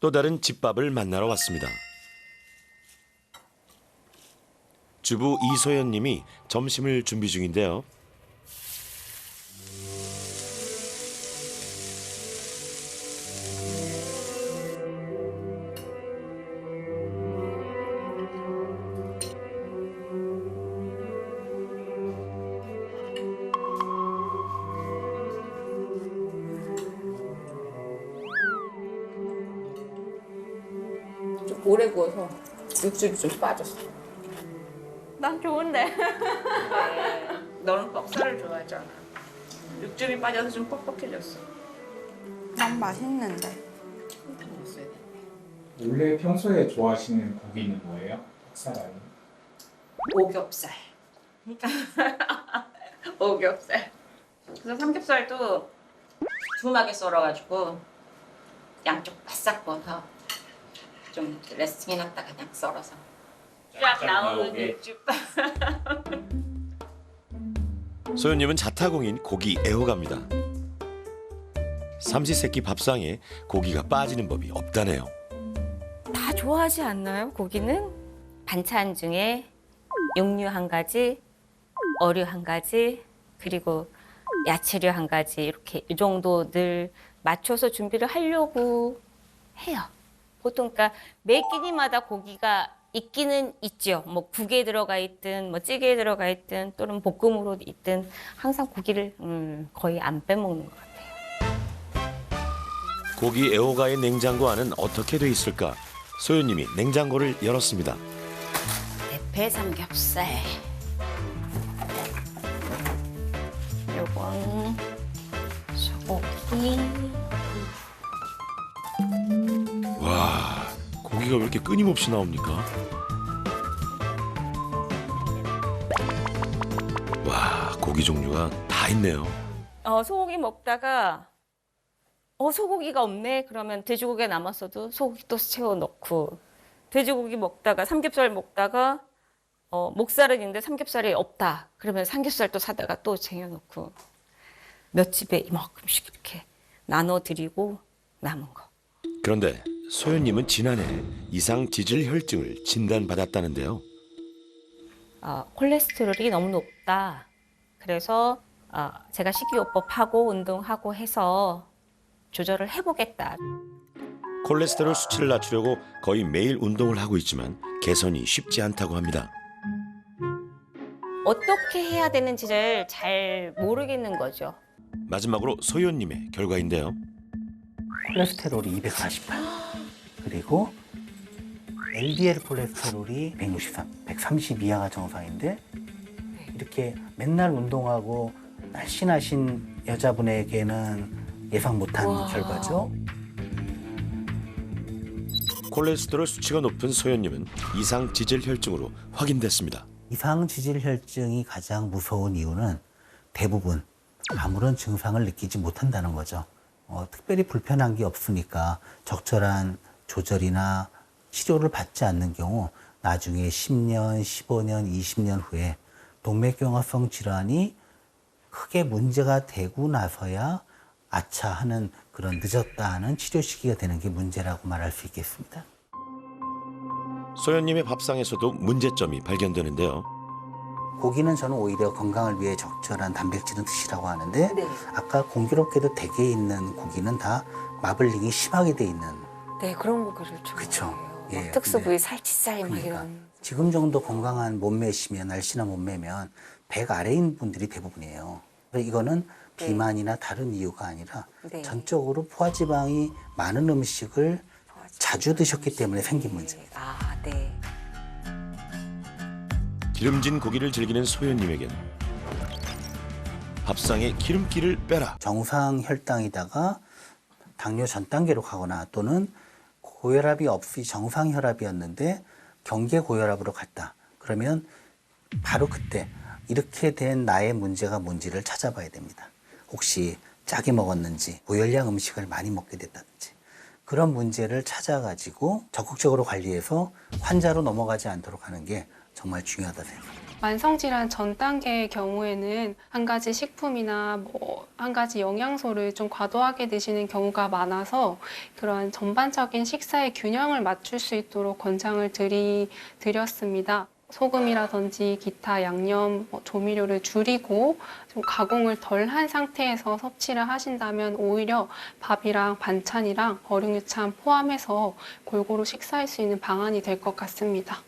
또 다른 집밥을 만나러 왔습니다. 주부 이소연 님이 점심을 준비 중인데요. 좀 오래 구워서 육즙이 좀 빠졌어. 난 좋은데. 너는 뻑살을 좋아하잖아. 육즙이 빠져서 좀 뻑뻑해졌어. 난 맛있는데. 먹었어야 돼. 원래 평소에 좋아하시는 고기는 뭐예요? 흑살 아니면? 오겹살. 오겹살. 그래서 삼겹살도 두툼하게 썰어가지고 양쪽 바싹 구워서 좀 레스팅해놨다가 그냥 썰어서 쫙 나오는 육즙. 소연님은 자타공인 고기 애호가입니다. 삼시세끼 밥상에 고기가 빠지는 법이 없다네요. 다 좋아하지 않나요? 고기는 반찬 중에 육류 한 가지, 어류 한 가지, 그리고 야채류 한 가지 이렇게 이 정도 늘 맞춰서 준비를 하려고 해요. 보통 그러니까 매 끼니마다 고기가 있기는 있죠. 뭐 국에 들어가 있든 뭐 찌개에 들어가 있든 또는 볶음으로 있든 항상 고기를 거의 안 빼먹는 것 같아요. 고기 애호가의 냉장고 안은 어떻게 돼 있을까? 소연님이 냉장고를 열었습니다. 대패 삼겹살. 요건 소고기. 와, 고기가 왜 이렇게 끊임없이 나옵니까? 와, 고기 종류가 다 있네요. 소고기 먹다가 소고기가 없네. 그러면 돼지고기가 남았어도 소고기 또 채워 넣고, 돼지고기 먹다가 삼겹살 먹다가 목살은 있는데 삼겹살이 없다. 그러면 삼겹살 또 사다가 또 쟁여 놓고 몇 집에 이만큼씩 이렇게 나눠 드리고 남은 거. 그런데 소연님은 지난해 이상 지질 혈증을 진단받았다는데요. 콜레스테롤이 너무 높다. 그래서 제가 식이요법하고 운동하고 해서 조절을 해보겠다. 콜레스테롤 수치를 낮추려고 거의 매일 운동을 하고 있지만 개선이 쉽지 않다고 합니다. 어떻게 해야 되는지를 잘 모르겠는 거죠. 마지막으로 소연님의 결과인데요. 콜레스테롤이 248 그리고 LDL 콜레스테롤이 163, 130 이하가 정상인데 이렇게 맨날 운동하고 날씬하신 여자분에게는 예상 못한 와. 결과죠. 콜레스테롤 수치가 높은 소연님은 이상 지질 혈증으로 확인됐습니다. 이상 지질 혈증이 가장 무서운 이유는 대부분 아무런 증상을 느끼지 못한다는 거죠. 특별히 불편한 게 없으니까 적절한 조절이나 치료를 받지 않는 경우 나중에 10년, 15년, 20년 후에 동맥경화성 질환이 크게 문제가 되고 나서야 아차 하는 그런 늦었다 하는 치료 시기가 되는 게 문제라고 말할 수 있겠습니다. 소연님의 밥상에서도 문제점이 발견되는데요. 고기는 저는 오히려 건강을 위해 적절한 단백질은 드시라고 하는데 네. 아까 공교롭게도 대게에 있는 고기는 다 마블링이 심하게 돼 있는 네, 그런 고기를 좋아해요. 그쵸. 예, 특수 근데- 부위 살치살 막 그러니까 이런. 지금 정도 건강한 몸매시면 날씬한 몸매면 100 아래인 분들이 대부분이에요. 그래서 이거는 비만이나 다른 이유가 아니라 네. 전적으로 포화지방이 많은 음식을 자주 드셨기 때문에 생긴 문제입니다. 네. 기름진 고기를 즐기는 소연님에겐 밥상에 기름기를 빼라. 정상 혈당이다가 당뇨 전 단계로 가거나 또는 고혈압이 없이 정상 혈압이었는데 경계 고혈압으로 갔다. 그러면 바로 그때 이렇게 된 나의 문제가 뭔지를 찾아봐야 됩니다. 혹시 짜게 먹었는지, 고열량 음식을 많이 먹게 됐다든지 그런 문제를 찾아가지고 적극적으로 관리해서 환자로 넘어가지 않도록 하는 게 정말 중요하다 생각합니다. 만성질환 전 단계의 경우에는 한 가지 식품이나 한 가지 영양소를 좀 과도하게 드시는 경우가 많아서 그런 전반적인 식사의 균형을 맞출 수 있도록 권장을 드렸습니다. 소금이라든지 기타 양념, 조미료를 줄이고 좀 가공을 덜 한 상태에서 섭취를 하신다면 오히려 밥이랑 반찬이랑 어류유찬 포함해서 골고루 식사할 수 있는 방안이 될 것 같습니다.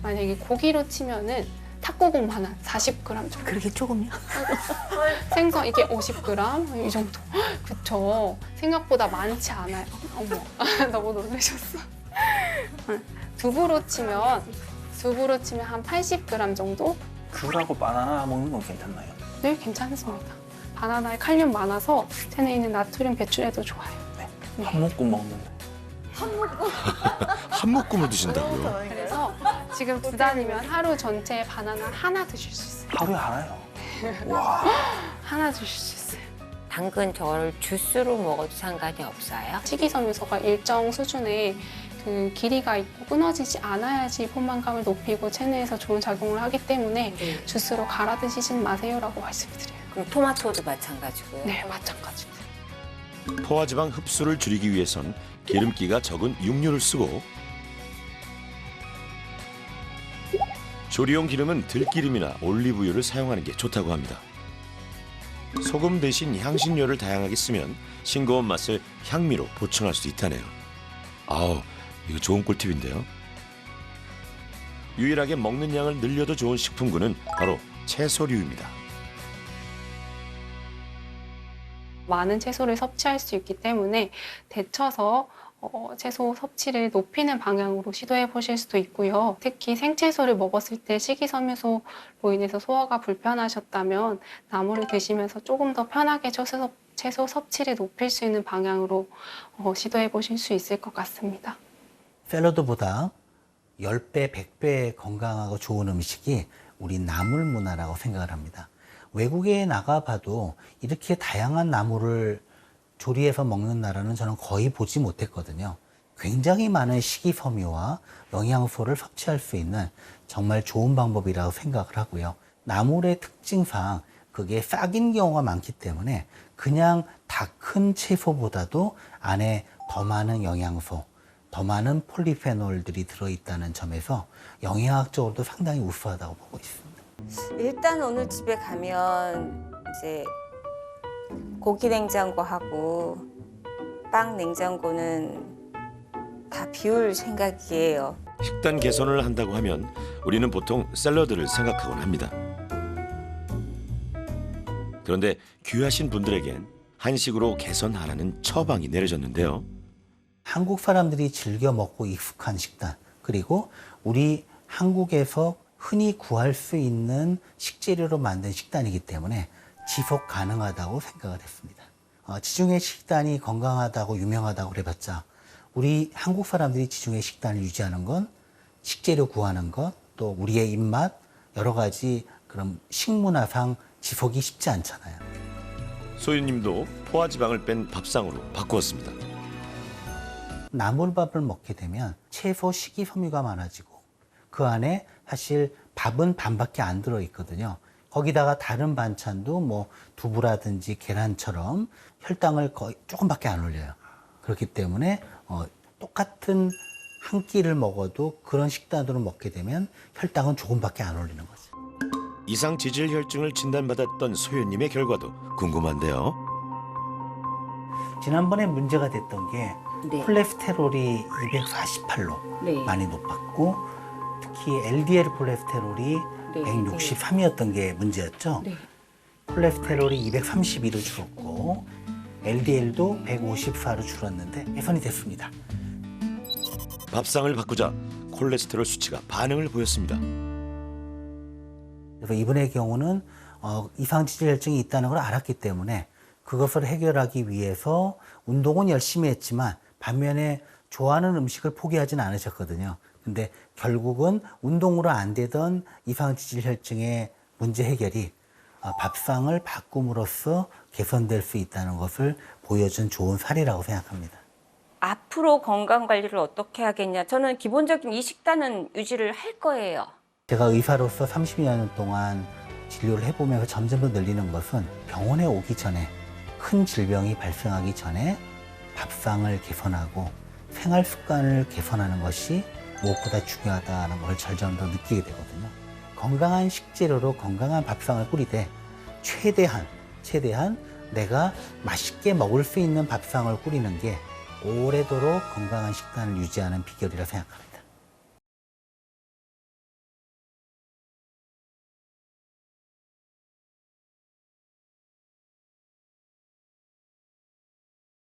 만약에 고기로 치면은 탁구공 하나 40g 정도. 그렇게 조금요? 생선 이게 50g 이 정도. 그쵸. 생각보다 많지 않아요. 어머, 너무 놀라셨어. 두부로 치면 한 80g 정도? 귤하고 바나나 먹는 건 괜찮나요? 네, 괜찮습니다. 바나나에 칼륨 많아서 체내에 있는 나트륨 배출에도 좋아요. 네. 한 묶음 먹는데. 한 묶음을 드신다고요? 그래서 지금 2단이면 하루 전체에 바나나 하나 드실 수 있어요. 하루에 하나요? 와. 하나 드실 수 있어요. 당근 저를 주스로 먹어도 상관이 없어요? 식이섬유소가 일정 수준의 그 길이가 있고 끊어지지 않아야지 포만감을 높이고 체내에서 좋은 작용을 하기 때문에 주스로 갈아 드시진 마세요라고 말씀드려요. 그럼 토마토도 마찬가지고요? 네, 마찬가지고. 포화지방 흡수를 줄이기 위해선 기름기가 적은 육류를 쓰고 조리용 기름은 들기름이나 올리브유를 사용하는 게 좋다고 합니다. 소금 대신 향신료를 다양하게 쓰면 싱거운 맛을 향미로 보충할 수 있다네요. 아우, 이거 좋은 꿀팁인데요. 유일하게 먹는 양을 늘려도 좋은 식품군은 바로 채소류입니다. 많은 채소를 섭취할 수 있기 때문에 데쳐서 채소 섭취를 높이는 방향으로 시도해 보실 수도 있고요. 특히 생채소를 먹었을 때 식이섬유소로 인해서 소화가 불편하셨다면 나물을 드시면서 조금 더 편하게 채소 섭취를 높일 수 있는 방향으로 시도해 보실 수 있을 것 같습니다. 샐러드보다 10배, 100배 건강하고 좋은 음식이 우리 나물 문화라고 생각을 합니다. 외국에 나가봐도 이렇게 다양한 나물을 조리해서 먹는 나라는 저는 거의 보지 못했거든요. 굉장히 많은 식이섬유와 영양소를 섭취할 수 있는 정말 좋은 방법이라고 생각을 하고요. 나물의 특징상 그게 싹인 경우가 많기 때문에 그냥 다 큰 채소보다도 안에 더 많은 영양소, 더 많은 폴리페놀들이 들어있다는 점에서 영양학적으로도 상당히 우수하다고 보고 있습니다. 일단 오늘 집에 가면 이제 고기 냉장고하고 빵 냉장고는 다 비울 생각이에요. 식단 개선을 한다고 하면 우리는 보통 샐러드를 생각하곤 합니다. 그런데 귀하신 분들에겐 한식으로 개선하라는 처방이 내려졌는데요. 한국 사람들이 즐겨 먹고 익숙한 식단, 그리고 우리 한국에서 흔히 구할 수 있는 식재료로 만든 식단이기 때문에 지속 가능하다고 생각을 했습니다. 지중해 식단이 건강하다고 유명하다고 그래봤자 우리 한국 사람들이 지중해 식단을 유지하는 건 식재료 구하는 것, 또 우리의 입맛, 여러 가지 그런 식문화상 지속이 쉽지 않잖아요. 소유님도 포화지방을 뺀 밥상으로 바꾸었습니다. 나물밥을 먹게 되면 채소 식이섬유가 많아지고 그 안에 사실 밥은 반밖에 안 들어있거든요. 거기다가 다른 반찬도 뭐 두부라든지 계란처럼 혈당을 거의 조금밖에 안 올려요. 그렇기 때문에 똑같은 한 끼를 먹어도 그런 식단으로 먹게 되면 혈당은 조금밖에 안 올리는 거죠. 이상 지질혈증을 진단받았던 소연님의 결과도 궁금한데요. 지난번에 문제가 됐던 게 네. 콜레스테롤이 248로 네. 많이 높았고 특히 LDL 콜레스테롤이 네, 163이었던 게 문제였죠. 네. 콜레스테롤이 232로 줄었고 LDL도 154로 줄었는데 개선이 됐습니다. 밥상을 바꾸자 콜레스테롤 수치가 반응을 보였습니다. 그래서 이분의 경우는 이상지질혈증이 있다는 걸 알았기 때문에 그것을 해결하기 위해서 운동은 열심히 했지만 반면에 좋아하는 음식을 포기하지는 않으셨거든요. 근데 결국은 운동으로 안 되던 이상지질혈증의 문제 해결이 밥상을 바꿈으로써 개선될 수 있다는 것을 보여준 좋은 사례라고 생각합니다. 앞으로 건강 관리를 어떻게 하겠냐. 저는 기본적인 이 식단은 유지를 할 거예요. 제가 의사로서 30년 동안 진료를 해보면서 점점 더 늘리는 것은 병원에 오기 전에 큰 질병이 발생하기 전에 밥상을 개선하고 생활 습관을 개선하는 것이 무엇보다 중요하다는 걸 점점 더 느끼게 되거든요. 건강한 식재료로 건강한 밥상을 꾸리되 최대한 내가 맛있게 먹을 수 있는 밥상을 꾸리는 게 오래도록 건강한 식단을 유지하는 비결이라 생각합니다.